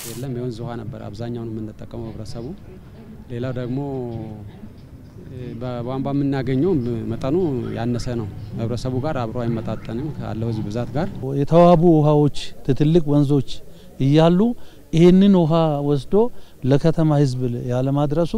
የለም የወንዝ ውሃ ነበር አብዛኛውን የምንጠቀመው ህብረተሰቡ ሌላው ደግሞ በቧንቧ የምናገኘው መጠኑ ያነሰ ነው ህብረተሰቡ ጋር አብሮ አይመጣጠንም ካለው ህዝብ ብዛት ጋር የተዋቡ ውሃዎች ትልልቅ ወንዞች እያሉ ይሄንን ውሃ ወስዶ ለከተማ ህዝብ ያለ ማድረሱ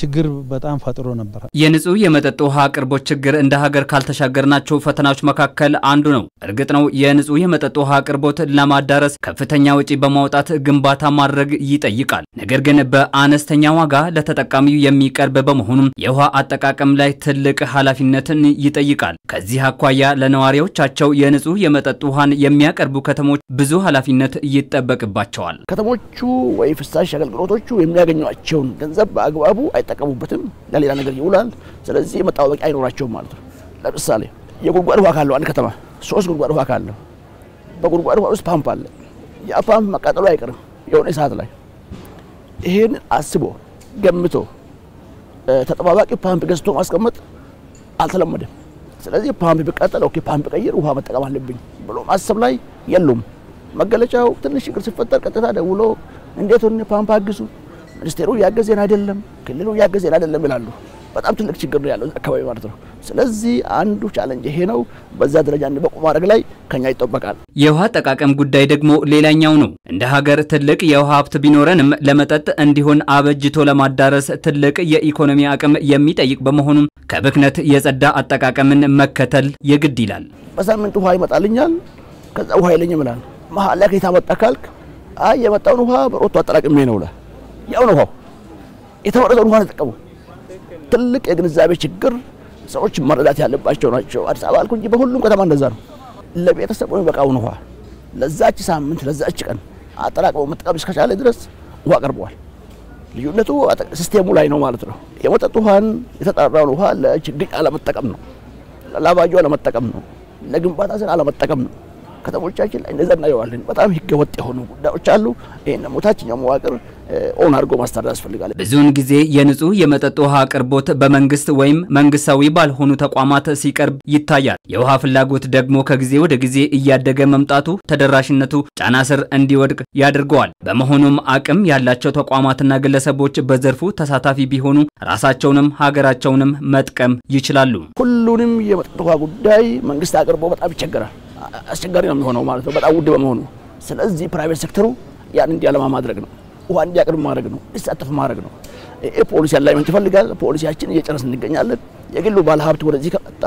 ችግር በጣም ፈጥሮ ነበር የንጹህ የመጠጥ ውሃ አቅርቦት ችግር እንደ ሀገር ካልተሻገርናቸው ፈተናዎች መካከል አንዱ ነው እርግጥ ነው የንጹህ የመጠጥ ውሃ አቅርቦት ለማዳረስ ከፍተኛ ወጪ በማውጣት ግንባታ ማድረግ ይጠይቃል ነገር ግን በአነስተኛ ዋጋ ለተጠቃሚው የሚቀርብ በመሆኑ የውሃ አጠቃቀም ላይ ትልቅ ኃላፊነትን ይጠይቃል ከዚህ አኳያ ለነዋሪዎቻቸው የንጹህ የመጠጥ ውሃን የሚያቀርቡ ከተሞች ብዙ ኃላፊነት ይጠበቅባቸዋል ከተሞቹ ወይ ፍሳሽ አገልግሎቶቹ የሚያገኙአቸው ገንዘብ በአግባቡ አይጠቀሙበትም ለሌላ ነገር ይውላል ስለዚህ መጣወቂያ አይኖራቸውም ማለት ነው ለምሳሌ የጉድጓድ ውሃ ካለው አንድ ከተማ 3 ጉድጓድ ውሃ ካለው በጉድጓድ ውሃ ውስጥ ፓምፕ አለ ያ ፓምፕ መቃጠሉ አይቀርም የሆነ ሰዓት ላይ ይሄን አስቦ ገምቶ ተጠባባቂ ፓምፕ ገዝቶ ማስቀመጥ አልተለመደም ስለዚህ ፓምፕ ቢቃጠል ኦኬ ፓምፕ ቀይር ውሃ መጠቀም አለብኝ ብሎ ማሰብ ላይ የሉም መገለጫው ትንሽ ችግር ሲፈጠር ቀጥታ ደውሎ እንዴት ሆነ ፓምፕ አግዙ ሚኒስቴሩ ያገዘን አይደለም ክልሉ ያገዘን አይደለም ይላሉ በጣም ትልቅ ችግር ነው ያለው አካባቢ ማለት ነው ስለዚህ አንዱ ቻሌንጅ ይሄ ነው በዛ ደረጃ እንበቁ ማድረግ ላይ ከኛ ይጠበቃል የውሃ አጠቃቀም ጉዳይ ደግሞ ሌላኛው ነው እንደ ሀገር ትልቅ የውሃ ሀብት ቢኖረንም ለመጠጥ እንዲሆን አበጅቶ ለማዳረስ ትልቅ የኢኮኖሚ አቅም የሚጠይቅ በመሆኑ ከብክነት የጸዳ አጠቃቀምን መከተል የግድ ይላል በሳምንት ውሃ ይመጣልኛል ከዛ ውሃ ይለኝም ይላል መሐላ ላይ ከታመጣ ካልክ አይ የመጣውን ውሃ በሮቶ አጠራቅሜ ነው ላ ያው ነው የተወረደው ውሃ ተጠቀሙ ትልቅ የግንዛቤ ችግር ሰዎች መረዳት ያለባቸው ናቸው አዲስ አበባ አልኩ እንጂ በሁሉም ከተማ እንደዛ ነው ለቤተሰቡ በቃው ነው ለዛች ሳምንት ለዛች ቀን አጠራቅመው መጠቀም እስከቻለ ድረስ ውሃ ቀርቧል ልዩነቱ ሲስተሙ ላይ ነው ማለት ነው የመጠጥ ውሃን የተጣራውን ውሃ ለችግኝ አለመጠቀም ነው ለላባጆ አለመጠቀም ነው ለግንባታ ስራ አለመጠቀም ነው ከተሞቻችን ላይ እንደዛ እናየዋለን በጣም ህገወጥ የሆኑ ጉዳዮች አሉ ይሄን ሞታችኛው መዋቅር ኦን አድርጎ ማስተዳደር ያስፈልጋል ብዙውን ጊዜ የንጹህ የመጠጥ ውሃ አቅርቦት በመንግስት ወይም መንግስታዊ ባልሆኑ ተቋማት ሲቀርብ ይታያል የውሃ ፍላጎት ደግሞ ከጊዜ ወደ ጊዜ እያደገ መምጣቱ ተደራሽነቱ ጫና ስር እንዲወድቅ ያደርገዋል በመሆኑም አቅም ያላቸው ተቋማትና ግለሰቦች በዘርፉ ተሳታፊ ቢሆኑ ራሳቸውንም ሀገራቸውንም መጥቀም ይችላሉ ሁሉንም የመጠጥ ውሃ ጉዳይ መንግስት አቅርቦ በጣም ይቸገራል አስቸጋሪ ነው የሚሆነው ማለት ነው በጣም ውድ በመሆኑ ስለዚህ ፕራይቬት ሴክተሩ ያን እንዲያለማ ማድረግ ነው ውሃ እንዲያቀርብ ማድረግ ነው እንዲሳተፍ ማድረግ ነው ፖሊሲ አላይመንት ይፈልጋል ፖሊሲያችን እየጨረስን እንገኛለን የግሉ ባለሀብት ወደዚህ ከመጣ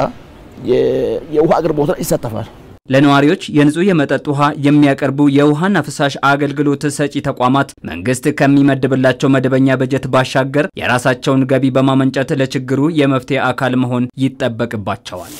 የውሃ አቅርቦት ላይ ይሳተፋል ለነዋሪዎች የንጹህ የመጠጥ ውሃ የሚያቀርቡ የውሃና ፍሳሽ አገልግሎት ሰጪ ተቋማት መንግስት ከሚመድብላቸው መደበኛ በጀት ባሻገር የራሳቸውን ገቢ በማመንጨት ለችግሩ የመፍትሄ አካል መሆን ይጠበቅባቸዋል